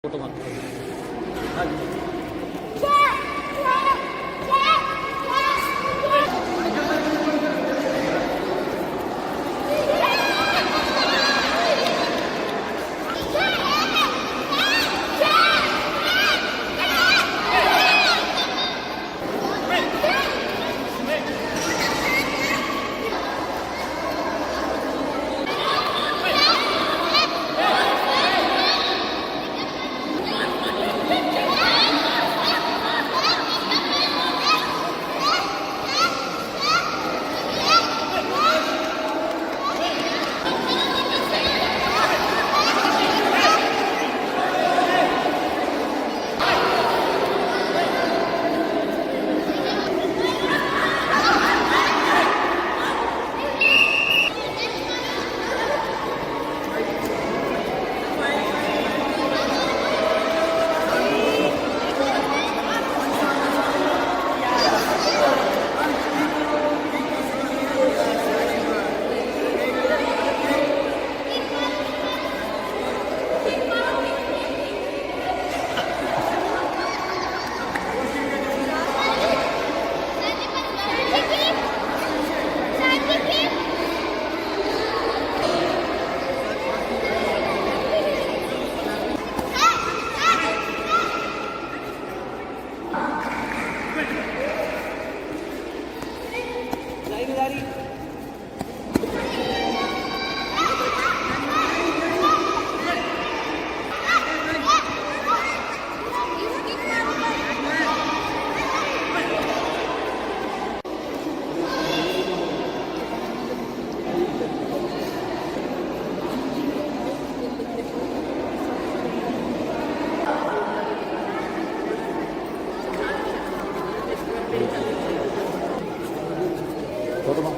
Photo मार photo मार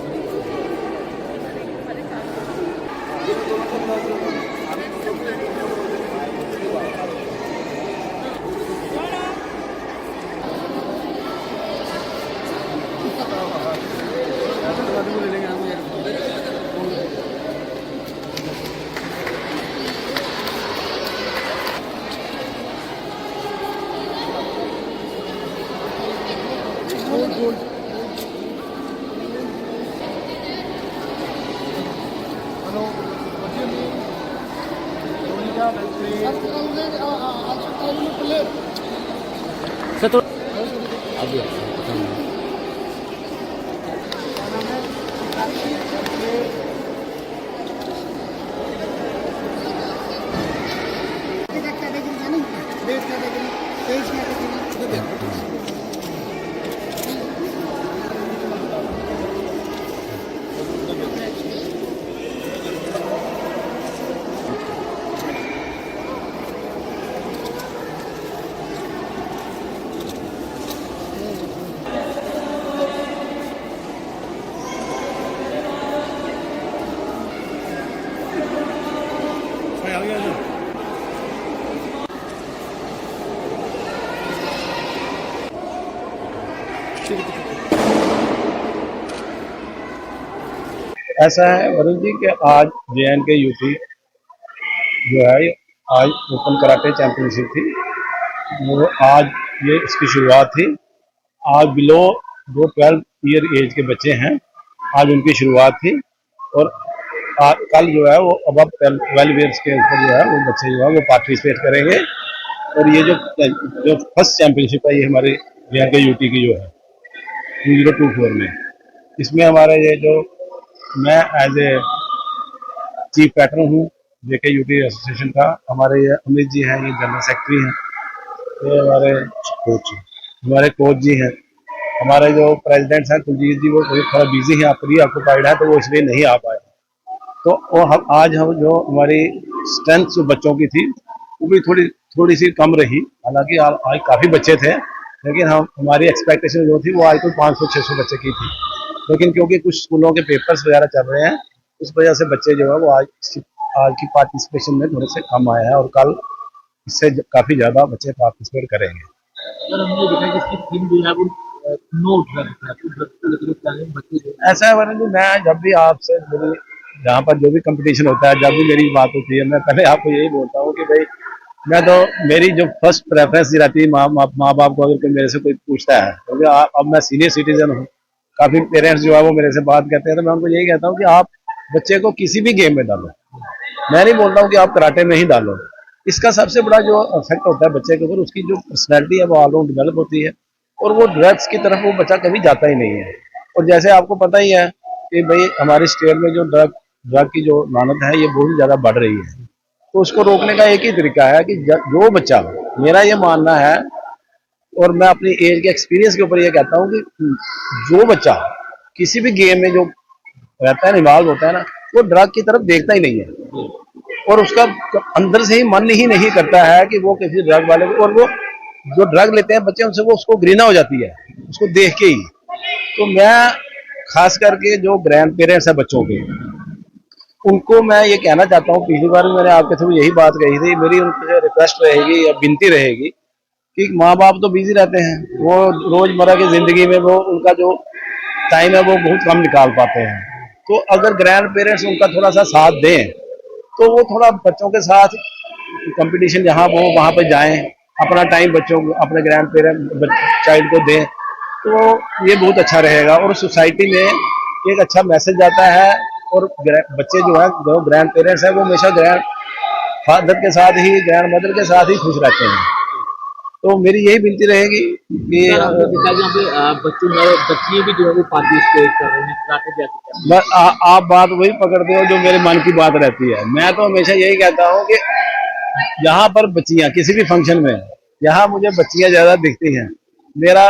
sir तो अभी ऐसा है वरुण जी कि आज JNK यूपी जो है आज ओपन कराटे चैंपियनशिप थी। वो आज ये इसकी शुरुआत थी। आज बिलो जो 12 ईयर एज के बच्चे हैं आज उनकी शुरुआत थी और कल जो है वो अब 12 ईयर्स के ऊपर जो है वो बच्चे जो है वो पार्टिसिपेट करेंगे। और ये जो फर्स्ट चैंपियनशिप है ये हमारे JNK यूटी की जो है 2024 में, इसमें हमारा ये जो मैं एज ए चीफ पैटर्न हूँ JK यूटी एसोसिएशन का। हमारे ये अमित जी हैं, ये जनरल सेक्रेटरी हैं, ये हमारे कोच जी हैं। हमारे जो प्रेसिडेंट्स हैं कुलजीत जी वो थोड़ा बिजी हैं, प्री ऑक्यूपाइड है तो वो इसलिए नहीं आ पाए। तो वो आज हम जो हमारी स्ट्रेंथ जो बच्चों की थी वो भी थोड़ी सी कम रही। हालांकि आज काफ़ी बच्चे थे लेकिन हमारी एक्सपेक्टेशन जो थी वो आज कोई 500-600 बच्चे की थी। लेकिन क्योंकि कुछ स्कूलों के पेपर्स वगैरह चल रहे हैं उस वजह से बच्चे जो है वो आज की पार्टिसिपेशन में थोड़े से कम आए हैं और कल इससे काफ़ी ज़्यादा बच्चे पार्टिसिपेट करेंगे। सर हमने देखा कि इसकी थीम जो है वो नो ड्रग्स है। ऐसा है वरुण जी, मैं जब भी आपसे मेरी जहाँ पर जो भी कंपटीशन होता है जब भी मेरी बात होती है मैं पहले आपको यही बोलता हूँ कि भाई मैं तो मेरी जो फर्स्ट प्रेफरेंस रहती है माँ बाप को, अगर कोई मेरे से कोई पूछता है, क्योंकि अब मैं सीनियर सिटीजन हूँ, काफी पेरेंट्स जो है वो मेरे से बात करते हैं, तो मैं उनको यही कहता हूँ कि आप बच्चे को किसी भी गेम में डालो। मैं नहीं बोलता हूँ कि आप कराटे में ही डालो। इसका सबसे बड़ा जो इफेक्ट होता है बच्चे के ऊपर, उसकी जो पर्सनैलिटी है वो ऑलराउंड डेवलप होती है, और वो ड्रग्स की तरफ वो बच्चा कभी जाता ही नहीं है। और जैसे आपको पता ही है कि भाई हमारे स्टेट में जो ड्रग की जो लानत है ये बहुत ज्यादा बढ़ रही है, तो उसको रोकने का एक ही तरीका है कि जो बच्चा, मेरा ये मानना है और मैं अपनी एज के एक्सपीरियंस के ऊपर ये कहता हूँ कि जो बच्चा किसी भी गेम में जो रहता है, इन्वॉल्व होता है ना, वो ड्रग की तरफ देखता ही नहीं है, और उसका अंदर से ही मन ही नहीं करता है कि वो किसी ड्रग वाले को, और वो जो ड्रग लेते हैं बच्चे उनसे वो उसको घृणा हो जाती है उसको देख के ही। तो मैं खास करके जो ग्रैंड पेरेंट्स है बच्चों के, उनको मैं ये कहना चाहता हूँ, पिछली बार मैंने आपके थ्रू यही बात कही थी, मेरी उनसे रिक्वेस्ट रहेगी या विनती रहेगी कि माँ बाप तो बिजी रहते हैं, वो रोजमर्रा की जिंदगी में वो उनका जो टाइम है वो बहुत कम निकाल पाते हैं, तो अगर ग्रैंड पेरेंट्स उनका थोड़ा सा साथ दें तो वो थोड़ा बच्चों के साथ कंपटीशन जहाँ वो वहाँ पर जाएं, अपना टाइम बच्चों को, अपने ग्रैंड पेरेंट चाइल्ड को दें, तो ये बहुत अच्छा रहेगा और सोसाइटी में एक अच्छा मैसेज जाता है। और बच्चे जो है, जो ग्रैंड पेरेंट्स है, वो हमेशा ग्रैंड फादर के साथ ही, ग्रैंड मदर के साथ ही खुश रहते हैं। तो मेरी यही विनती रहेगी कि बच्चियां भी जो है वो पार्टिसिपेट कर रही हैं कराटे जैसे। आप बात वही पकड़ते हो जो मेरे मन की बात रहती है। मैं तो हमेशा यही कहता हूँ कि यहाँ पर बच्चियां किसी भी फंक्शन में, यहाँ मुझे बच्चियां ज्यादा दिखती हैं,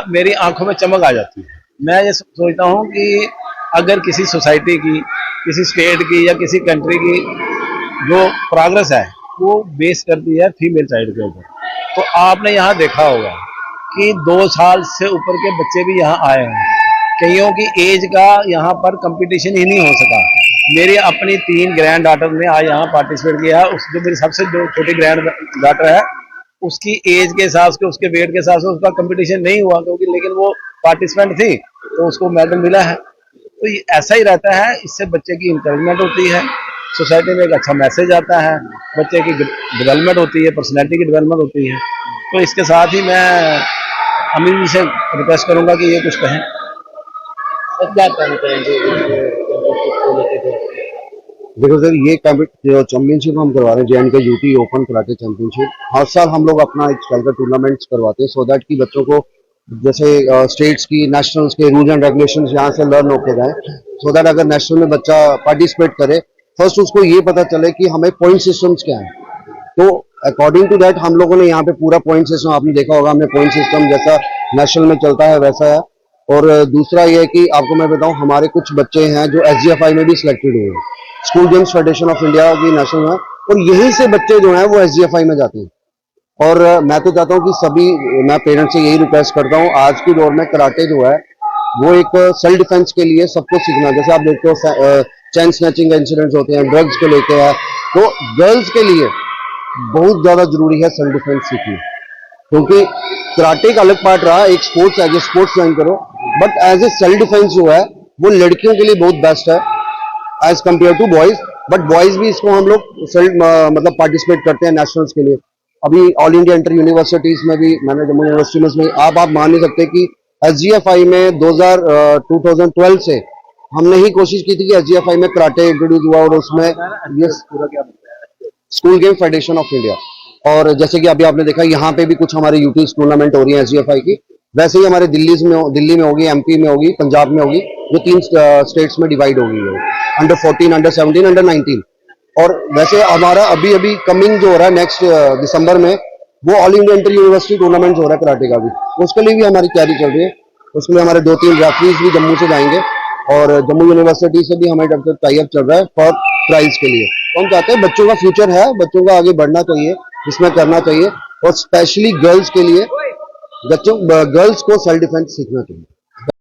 मेरी आंखों में चमक आ जाती है। मैं ये सोचता हूँ कि अगर किसी सोसाइटी की, किसी स्टेट की या किसी कंट्री की जो प्रोग्रेस है वो बेस करती है फीमेल चाइल्ड के ऊपर। तो आपने यहाँ देखा होगा कि 2 साल से ऊपर के बच्चे भी यहाँ आए हैं, कईयों की एज का यहाँ पर कंपटीशन ही नहीं हो सका। मेरी अपनी 3 ग्रैंड डॉटर ने आज यहाँ पार्टिसिपेट किया है। उस जो मेरी सबसे जो छोटी ग्रैंड डॉटर है, उसकी एज के हिसाब से, उसके वेट के हिसाब से उसका कंपटीशन नहीं हुआ, क्योंकि लेकिन वो पार्टिसिपेंट थी तो उसको मेडल मिला है। तो ये ऐसा ही रहता है, इससे बच्चे की इंकरेजमेंट होती है, सोसाइटी में एक अच्छा मैसेज आता है, बच्चे की डेवलपमेंट होती है, पर्सनैलिटी की डेवलपमेंट होती है। तो इसके साथ ही मैं अमीर जी से रिक्वेस्ट करूंगा कि ये कुछ कहें। क्या कहना चाहेंगे को लेकर? देखो सर, ये जो चैंपियनशिप हम करवा रहे हैं, JNK UT open karate championship, हर साल हम लोग अपना एक स्टाइल का टूर्नामेंट्स करवाते हैं, सो दैट कि बच्चों को जैसे स्टेट्स की, नेशनल्स के रूल्स एंड रेगुलेशंस यहाँ से लर्न होके जाए, सो दैट अगर नेशनल में बच्चा पार्टिसिपेट करे, फर्स्ट उसको ये पता चले कि हमें पॉइंट सिस्टम्स क्या है। तो अकॉर्डिंग टू दैट हम लोगों ने यहाँ पे पूरा पॉइंट सिस्टम, आपने देखा होगा, हमने पॉइंट सिस्टम जैसा नेशनल में चलता है वैसा है। और दूसरा ये है कि आपको मैं बताऊं, हमारे कुछ बच्चे हैं जो SGFI में भी सिलेक्टेड हुए हैं, school games federation of India की नेशनल में, और यहीं से बच्चे जो हैं वो SGFI में जाते हैं। और मैं तो चाहता हूं कि सभी, मैं पेरेंट्स से यही रिक्वेस्ट करता हूं, आज की दौर में कराटे जो है वो एक सेल्फ डिफेंस के लिए सबको सीखना। जैसे आप देखते हो चैन स्नैचिंग इंसिडेंट्स होते हैं, ड्रग्स को लेके है, तो गर्ल्स के लिए बहुत ज्यादा जरूरी है सेल्फ डिफेंस सीखना, क्योंकि कराटे का अलग पार्ट रहा, एक sports as a sports join करो, but as a self defence जो है वो लड़कियों के लिए बहुत बेस्ट है as compare to boys. But boys भी इसको हम लोग मतलब पार्टिसिपेट करते हैं नेशनल्स के लिए। अभी ऑल इंडिया इंटर यूनिवर्सिटीज में भी, मैंने जम्मू यूनिवर्सिटी में, आप मान नहीं सकते कि SGFI में 2012 से हमने ही कोशिश की थी कि SGFI में कराटे इंट्रोड्यूस हुआ, और उसमें ये school game federation of India. और जैसे कि अभी आपने देखा यहाँ पे भी कुछ हमारे यूटी टूर्नामेंट हो रही है SGFI की, वैसे ही हमारे दिल्ली में होगी, MP में होगी, पंजाब में होगी, जो 3 स्टेट्स में डिवाइड होगी, अंडर 14, अंडर 17, अंडर 19। और वैसे हमारा अभी कमिंग जो हो रहा है नेक्स्ट दिसंबर में, वो all India inter university tournament हो रहा है कराटे का भी, उसके लिए भी हमारी तैयारी चल रही है। उसके लिए हमारे 2-3 रेफरीज भी जम्मू से जाएंगे, और जम्मू यूनिवर्सिटी से भी हमारे टाई अप चल रहा है फॉर ट्रायल्स के लिए। तो हम चाहते हैं, बच्चों का फ्यूचर है, बच्चों का आगे बढ़ना चाहिए, इसमें करना चाहिए, और स्पेशली गर्ल्स के लिए, गर्ल्स को सेल्फ डिफेंस सीखना चाहिए।